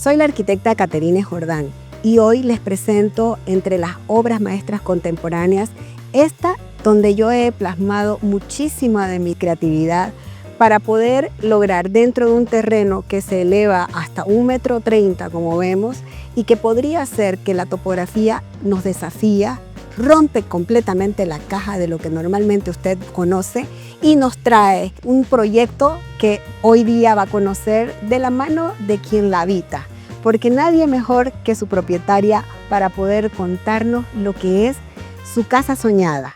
Soy la arquitecta Caterine Jordán y hoy les presento entre las obras maestras contemporáneas esta donde yo he plasmado muchísima de mi creatividad para poder lograr dentro de un terreno que se eleva hasta 1,30 m, como vemos, y que podría ser que la topografía nos desafía, rompe completamente la caja de lo que normalmente usted conoce y nos trae un proyecto que hoy día va a conocer de la mano de quien la habita, porque nadie mejor que su propietaria para poder contarnos lo que es su casa soñada.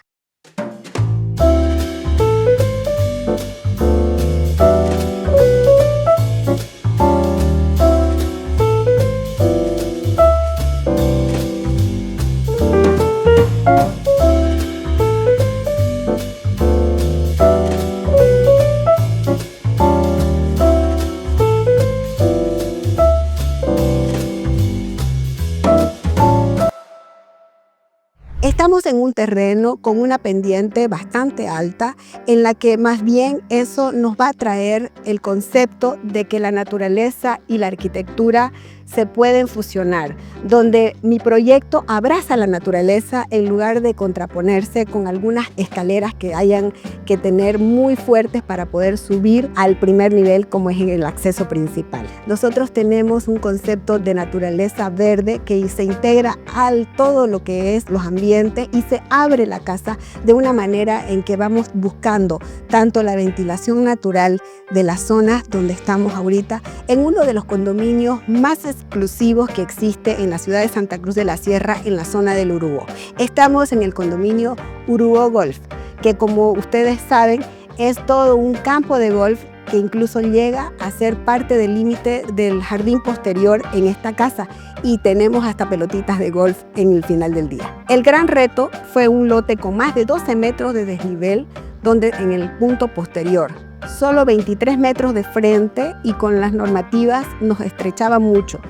Estamos en un terreno con una pendiente bastante alta en la que más bien eso nos va a traer el concepto de que la naturaleza y la arquitectura se pueden fusionar, donde mi proyecto abraza la naturaleza en lugar de contraponerse con algunas escaleras que hayan que tener muy fuertes para poder subir al primer nivel como es el acceso principal. Nosotros tenemos un concepto de naturaleza verde que se integra al todo lo que es los ambientes y se abre la casa de una manera en que vamos buscando tanto la ventilación natural de las zonas donde estamos ahorita en uno de los condominios más exclusivos que existe en la ciudad de Santa Cruz de la Sierra, en la zona del Urubó. Estamos en el condominio Urubó Golf, que como ustedes saben es todo un campo de golf que incluso llega a ser parte del límite del jardín posterior en esta casa y tenemos hasta pelotitas de golf en el final del día. El gran reto fue un lote con más de 12 metros de desnivel, donde en el punto posterior solo 23 metros de frente y con las normativas nos estrechaba mucho,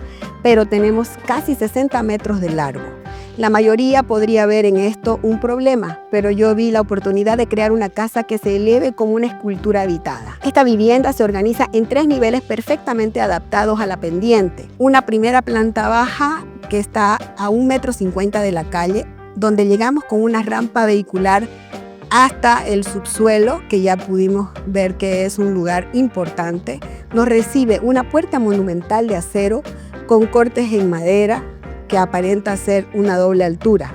pero tenemos casi 60 metros de largo. La mayoría podría ver en esto un problema, pero yo vi la oportunidad de crear una casa que se eleve como una escultura habitada. Esta vivienda se organiza en 3 niveles perfectamente adaptados a la pendiente. Una primera planta baja que está a 1,50 m de la calle, donde llegamos con una rampa vehicular hasta el subsuelo, que ya pudimos ver que es un lugar importante. Nos recibe una puerta monumental de acero con cortes en madera que aparenta ser una doble altura.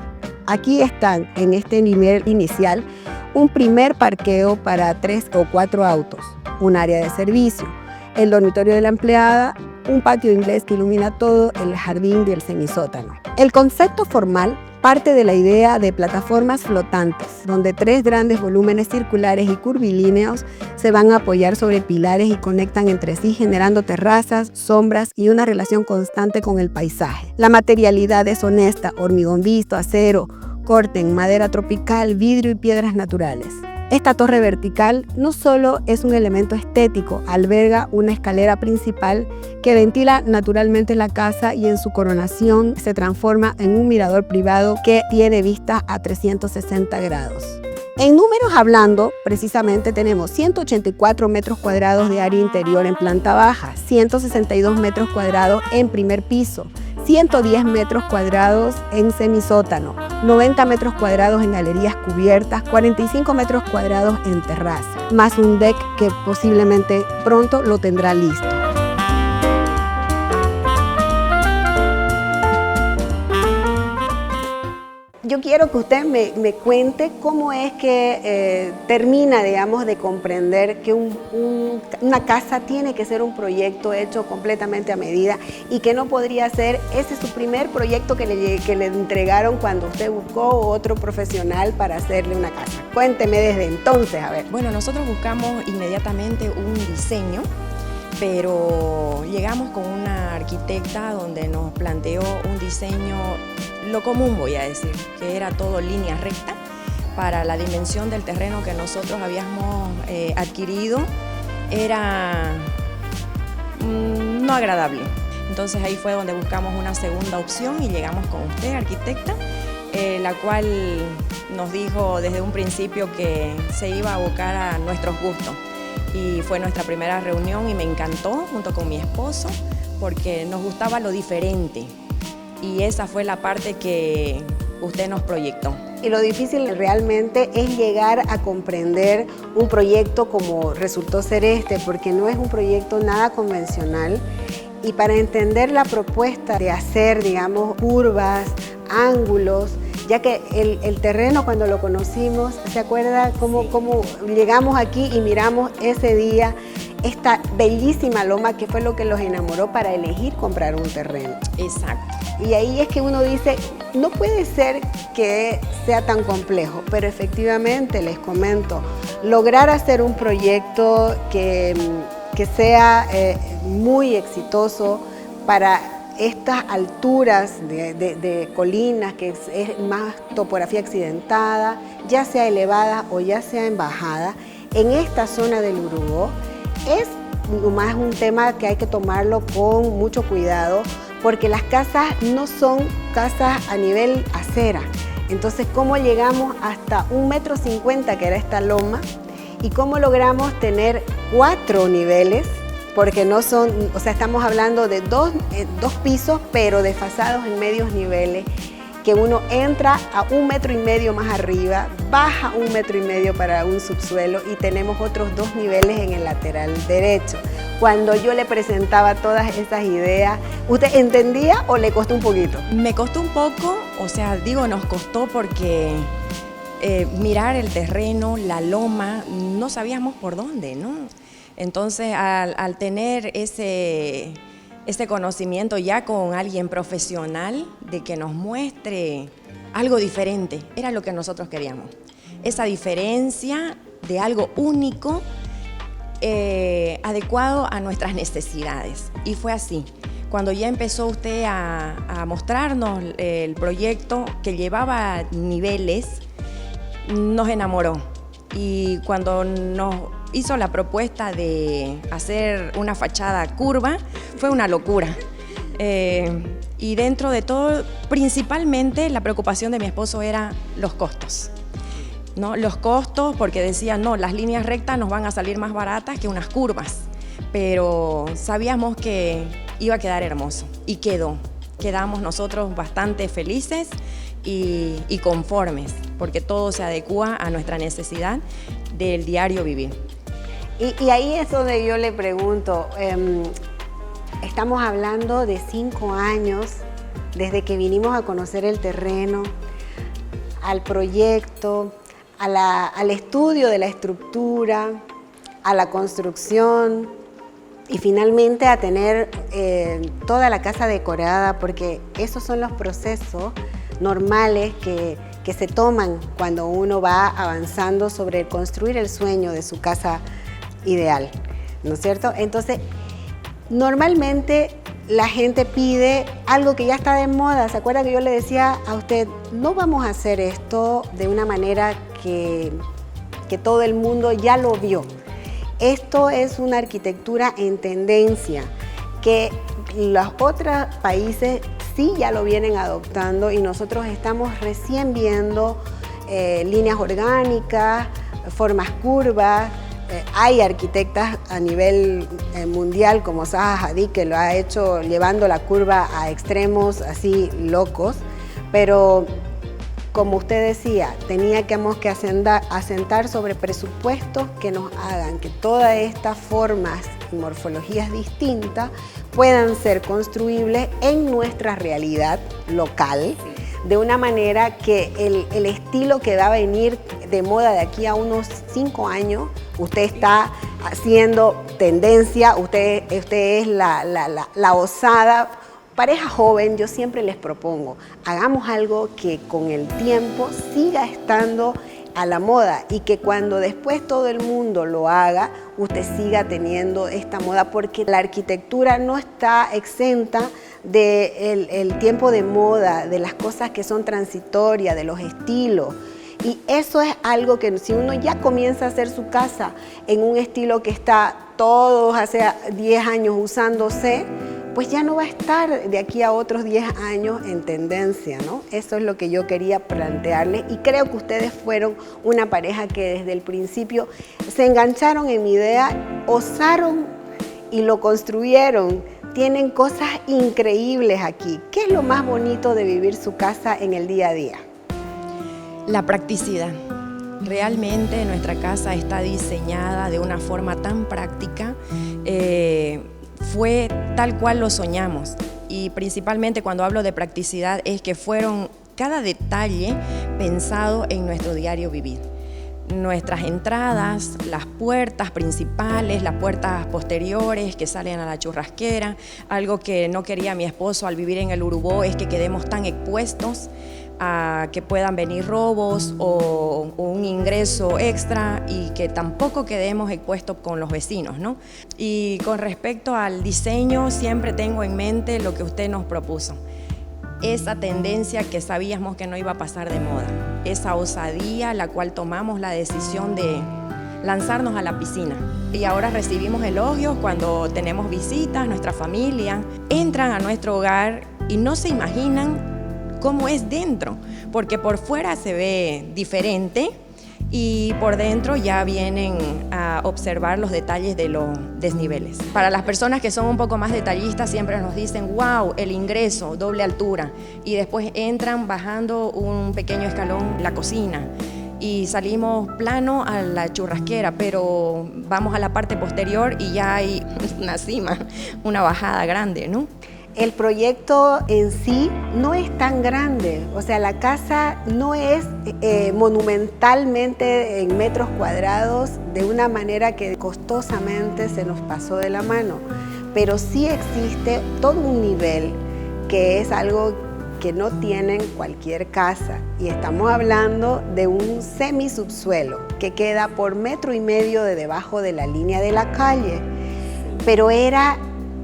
Aquí están, en este nivel inicial, un primer parqueo para 3 o 4 autos, un área de servicio, el dormitorio de la empleada, un patio inglés que ilumina todo el jardín del semisótano. El concepto formal parte de la idea de plataformas flotantes, donde 3 grandes volúmenes circulares y curvilíneos se van a apoyar sobre pilares y conectan entre sí, generando terrazas, sombras y una relación constante con el paisaje. La materialidad es honesta: hormigón visto, acero, corte en madera tropical, vidrio y piedras naturales. Esta torre vertical no solo es un elemento estético, alberga una escalera principal que ventila naturalmente la casa y en su coronación se transforma en un mirador privado que tiene vista a 360 grados. En números hablando, precisamente tenemos 184 metros cuadrados de área interior en planta baja, 162 metros cuadrados en primer piso, 110 metros cuadrados en semisótano, 90 metros cuadrados en galerías cubiertas, 45 metros cuadrados en terraza, más un deck que posiblemente pronto lo tendrá listo. Yo quiero que usted me cuente cómo es que termina, digamos, de comprender que una casa tiene que ser un proyecto hecho completamente a medida y que no podría ser ese su primer proyecto que le entregaron cuando usted buscó otro profesional para hacerle una casa. Cuénteme desde entonces, a ver. Bueno, nosotros buscamos inmediatamente un diseño, pero llegamos con una arquitecta donde nos planteó un diseño, lo común voy a decir, que era todo línea recta para la dimensión del terreno que nosotros habíamos adquirido, era no agradable. Entonces ahí fue donde buscamos una segunda opción y llegamos con usted, arquitecta, la cual nos dijo desde un principio que se iba a abocar a nuestros gustos. Y fue nuestra primera reunión y me encantó, junto con mi esposo, porque nos gustaba lo diferente y esa fue la parte que usted nos proyectó. Y lo difícil realmente es llegar a comprender un proyecto como resultó ser este, porque no es un proyecto nada convencional. Y para entender la propuesta de hacer, digamos, curvas, ángulos, ya que el terreno cuando lo conocimos, ¿se acuerda cómo llegamos aquí y miramos ese día esta bellísima loma que fue lo que los enamoró para elegir comprar un terreno? Exacto. Y ahí es que uno dice, no puede ser que sea tan complejo, pero efectivamente, les comento, lograr hacer un proyecto que sea muy exitoso para estas alturas de colinas, que es más topografía accidentada, ya sea elevada o ya sea en bajada, en esta zona del Urubó, es más un tema que hay que tomarlo con mucho cuidado, porque las casas no son casas a nivel acera. Entonces, ¿cómo llegamos hasta 1,50 m, que era esta loma? ¿Y cómo logramos tener 4 niveles? Porque no son, o sea, estamos hablando de dos pisos, pero desfasados en medios niveles, que uno entra a 1,5 m más arriba, baja 1,5 m para un subsuelo y tenemos otros 2 niveles en el lateral derecho. Cuando yo le presentaba todas esas ideas, ¿usted entendía o le costó un poquito? Me costó un poco, o sea, digo, nos costó porque mirar el terreno, la loma, no sabíamos por dónde, ¿no? Entonces, al tener ese conocimiento ya con alguien profesional de que nos muestre algo diferente, era lo que nosotros queríamos. Esa diferencia de algo único, adecuado a nuestras necesidades. Y fue así. Cuando ya empezó usted a mostrarnos el proyecto que llevaba niveles, nos enamoró. Y cuando nos hizo la propuesta de hacer una fachada curva, fue una locura. Y dentro de todo, principalmente la preocupación de mi esposo era los costos, ¿no? Los costos, porque decía, no, las líneas rectas nos van a salir más baratas que unas curvas, pero sabíamos que iba a quedar hermoso y quedó. Quedamos nosotros bastante felices y conformes, porque todo se adecua a nuestra necesidad del diario vivir. Y ahí es donde yo le pregunto, estamos hablando de 5 años desde que vinimos a conocer el terreno, al proyecto, al estudio de la estructura, a la construcción y finalmente a tener toda la casa decorada, porque esos son los procesos normales que se toman cuando uno va avanzando sobre construir el sueño de su casa ideal, ¿no es cierto? Entonces, normalmente la gente pide algo que ya está de moda. ¿Se acuerda que yo le decía a usted, no vamos a hacer esto de una manera que todo el mundo ya lo vio? Esto es una arquitectura en tendencia, que los otros países sí ya lo vienen adoptando y nosotros estamos recién viendo líneas orgánicas, formas curvas. Hay arquitectas a nivel mundial como Zaha Hadid, que lo ha hecho llevando la curva a extremos así locos, pero como usted decía, teníamos que asentar sobre presupuestos que nos hagan que todas estas formas y morfologías distintas puedan ser construibles en nuestra realidad local, de una manera que el estilo que va a venir de moda de aquí a unos 5 años, usted está haciendo tendencia, usted es la osada. Pareja joven, yo siempre les propongo, hagamos algo que con el tiempo siga estando a la moda y que cuando después todo el mundo lo haga, usted siga teniendo esta moda, porque la arquitectura no está exenta del tiempo de moda, de las cosas que son transitorias, de los estilos. Y eso es algo que si uno ya comienza a hacer su casa en un estilo que está todos hace 10 años usándose, pues ya no va a estar de aquí a otros 10 años en tendencia, ¿no? Eso es lo que yo quería plantearles y creo que ustedes fueron una pareja que desde el principio se engancharon en mi idea, osaron y lo construyeron tienen cosas increíbles aquí. ¿Qué es lo más bonito de vivir su casa en el día a día? La practicidad. Realmente nuestra casa está diseñada de una forma tan práctica, fue tal cual lo soñamos. Y principalmente cuando hablo de practicidad es que fueron cada detalle pensado en nuestro diario vivir. Nuestras entradas, las puertas principales, las puertas posteriores que salen a la churrasquera. Algo que no quería mi esposo al vivir en el Urubó es que quedemos tan expuestos a que puedan venir robos o un ingreso extra y que tampoco quedemos expuestos con los vecinos, ¿no? Y con respecto al diseño, siempre tengo en mente lo que usted nos propuso. Esa tendencia que sabíamos que no iba a pasar de moda, esa osadía la cual tomamos la decisión de lanzarnos a la piscina. Y ahora recibimos elogios cuando tenemos visitas, nuestra familia, entran a nuestro hogar y no se imaginan cómo es dentro, porque por fuera se ve diferente y por dentro ya vienen a observar los detalles de los desniveles. Para las personas que son un poco más detallistas siempre nos dicen, wow, el ingreso, doble altura, y después entran bajando un pequeño escalón la cocina y salimos plano a la churrasquera, pero vamos a la parte posterior y ya hay una cima, una bajada grande, ¿no? El proyecto en sí no es tan grande, o sea, la casa no es monumentalmente en metros cuadrados de una manera que costosamente se nos pasó de la mano, pero sí existe todo un nivel que es algo que no tienen cualquier casa y estamos hablando de un semisubsuelo que queda por 1,5 metros de debajo de la línea de la calle, pero era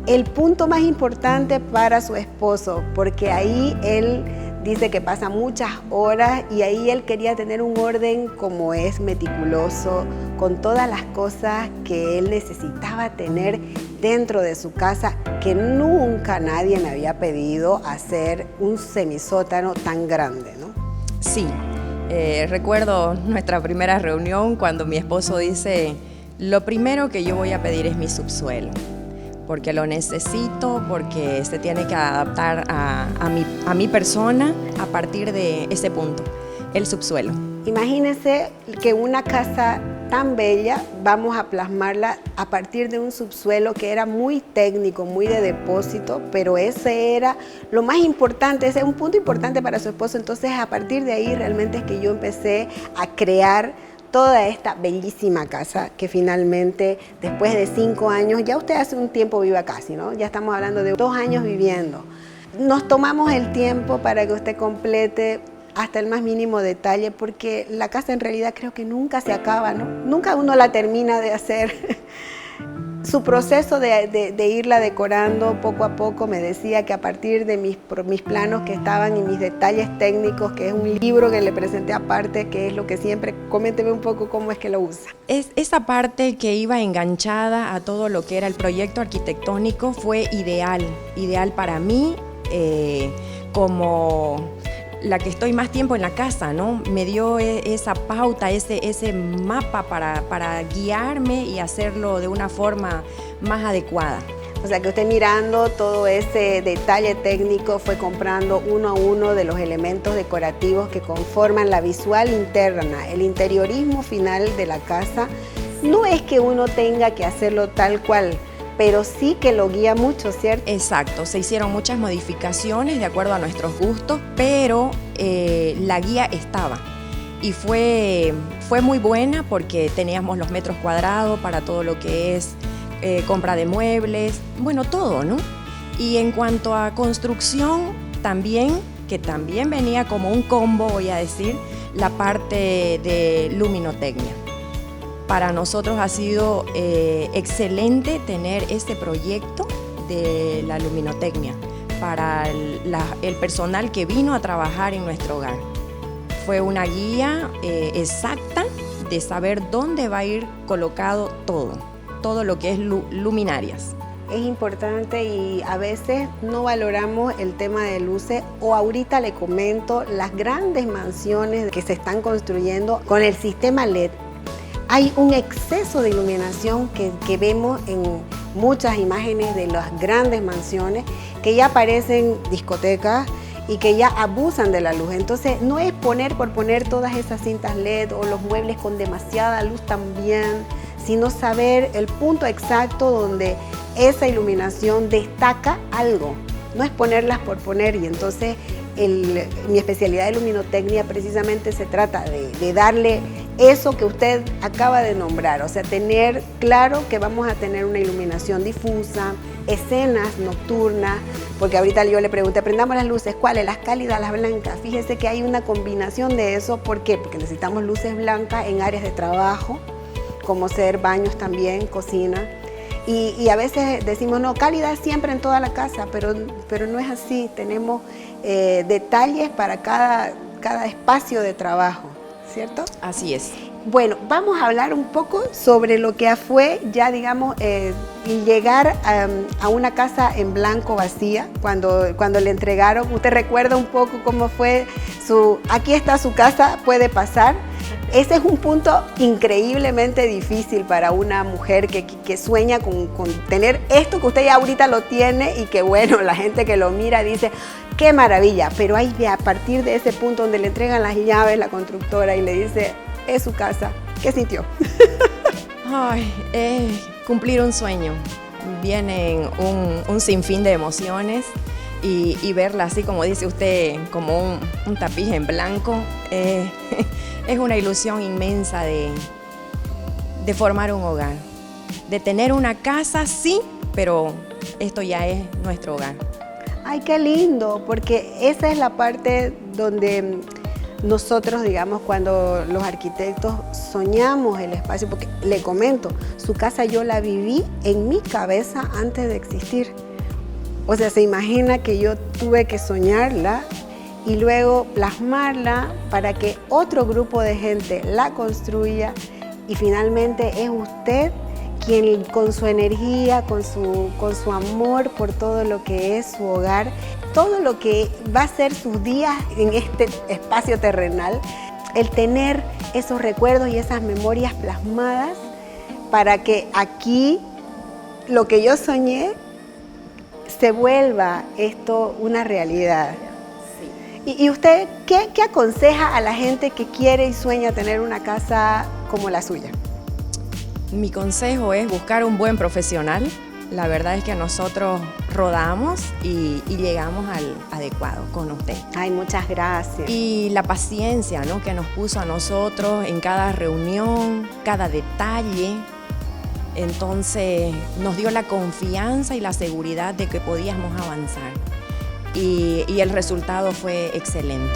el punto más importante para su esposo, porque ahí él dice que pasa muchas horas y ahí él quería tener un orden como es meticuloso, con todas las cosas que él necesitaba tener dentro de su casa, que nunca nadie me había pedido hacer un semisótano tan grande, ¿no? Sí, recuerdo nuestra primera reunión cuando mi esposo dice, lo primero que yo voy a pedir es mi subsuelo, porque lo necesito, porque se tiene que adaptar a mi persona a partir de ese punto, el subsuelo. Imagínense que una casa tan bella vamos a plasmarla a partir de un subsuelo que era muy técnico, muy de depósito, pero ese era lo más importante, ese es un punto importante para su esposo. Entonces a partir de ahí realmente es que yo empecé a crear toda esta bellísima casa que finalmente después de 5 años, ya usted hace un tiempo vive acá, ¿no? Ya estamos hablando de 2 años viviendo. Nos tomamos el tiempo para que usted complete hasta el más mínimo detalle, porque la casa en realidad creo que nunca se acaba, ¿no? Nunca uno la termina de hacer. Su proceso de irla decorando poco a poco me decía que a partir de mis planos que estaban y mis detalles técnicos, que es un libro que le presenté aparte, que es lo que siempre, coménteme un poco cómo es que lo usa. Esa parte que iba enganchada a todo lo que era el proyecto arquitectónico fue ideal para mí, como la que estoy más tiempo en la casa, ¿no? Me dio esa pauta, ese mapa para guiarme y hacerlo de una forma más adecuada. O sea que usted mirando todo ese detalle técnico fue comprando uno a uno de los elementos decorativos que conforman la visual interna, el interiorismo final de la casa. No es que uno tenga que hacerlo tal cual, pero sí que lo guía mucho, ¿cierto? Exacto, se hicieron muchas modificaciones de acuerdo a nuestros gustos, pero la guía estaba y fue muy buena porque teníamos los metros cuadrados para todo lo que es compra de muebles, bueno, todo, ¿no? Y en cuanto a construcción, también, que también venía como un combo, voy a decir, la parte de luminotecnia. Para nosotros ha sido excelente tener este proyecto de la luminotecnia para el personal que vino a trabajar en nuestro hogar. Fue una guía exacta de saber dónde va a ir colocado todo lo que es luminarias. Es importante y a veces no valoramos el tema de luces, o ahorita le comento las grandes mansiones que se están construyendo con el sistema LED. hay un exceso de iluminación que vemos en muchas imágenes de las grandes mansiones, que ya parecen discotecas y que ya abusan de la luz. Entonces no es poner por poner todas esas cintas LED o los muebles con demasiada luz también, sino saber el punto exacto donde esa iluminación destaca algo. No es ponerlas por poner, y entonces mi especialidad de luminotecnia precisamente se trata de darle eso que usted acaba de nombrar, o sea, tener claro que vamos a tener una iluminación difusa, escenas nocturnas, porque ahorita yo le pregunté, prendamos las luces, ¿cuáles? Las cálidas, las blancas. Fíjese que hay una combinación de eso. ¿Por qué? Porque necesitamos luces blancas en áreas de trabajo, como ser baños también, cocina. Y a veces decimos, no, cálida siempre en toda la casa, pero no es así. Tenemos detalles para cada espacio de trabajo, ¿cierto? Así es. Bueno, vamos a hablar un poco sobre lo que fue ya, digamos, llegar a una casa en blanco vacía, cuando le entregaron. ¿Usted recuerda un poco cómo fue aquí está su casa, puede pasar? Ese es un punto increíblemente difícil para una mujer que sueña con tener esto que usted ya ahorita lo tiene, y que bueno, la gente que lo mira dice, ¡qué maravilla! Pero hay a partir de ese punto donde le entregan las llaves la constructora y le dice, es su casa, ¿qué sintió? Ay, cumplir un sueño. Vienen un sinfín de emociones y verla así como dice usted, como un tapiz en blanco, es una ilusión inmensa de formar un hogar, de tener una casa, sí, pero esto ya es nuestro hogar. Ay, qué lindo, porque esa es la parte donde nosotros, digamos, cuando los arquitectos soñamos el espacio, porque le comento, su casa yo la viví en mi cabeza antes de existir. O sea, se imagina que yo tuve que soñarla y luego plasmarla para que otro grupo de gente la construya, y finalmente es usted quien con su energía, con su amor por todo lo que es su hogar, todo lo que va a ser sus días en este espacio terrenal, el tener esos recuerdos y esas memorias plasmadas para que aquí lo que yo soñé se vuelva esto una realidad. Sí. ¿Y usted qué aconseja a la gente que quiere y sueña tener una casa como la suya? Mi consejo es buscar un buen profesional. La verdad es que nosotros rodamos y llegamos al adecuado con usted. Ay, muchas gracias. Y la paciencia, ¿no?, que nos puso a nosotros en cada reunión, cada detalle. Entonces nos dio la confianza y la seguridad de que podíamos avanzar. Y el resultado fue excelente.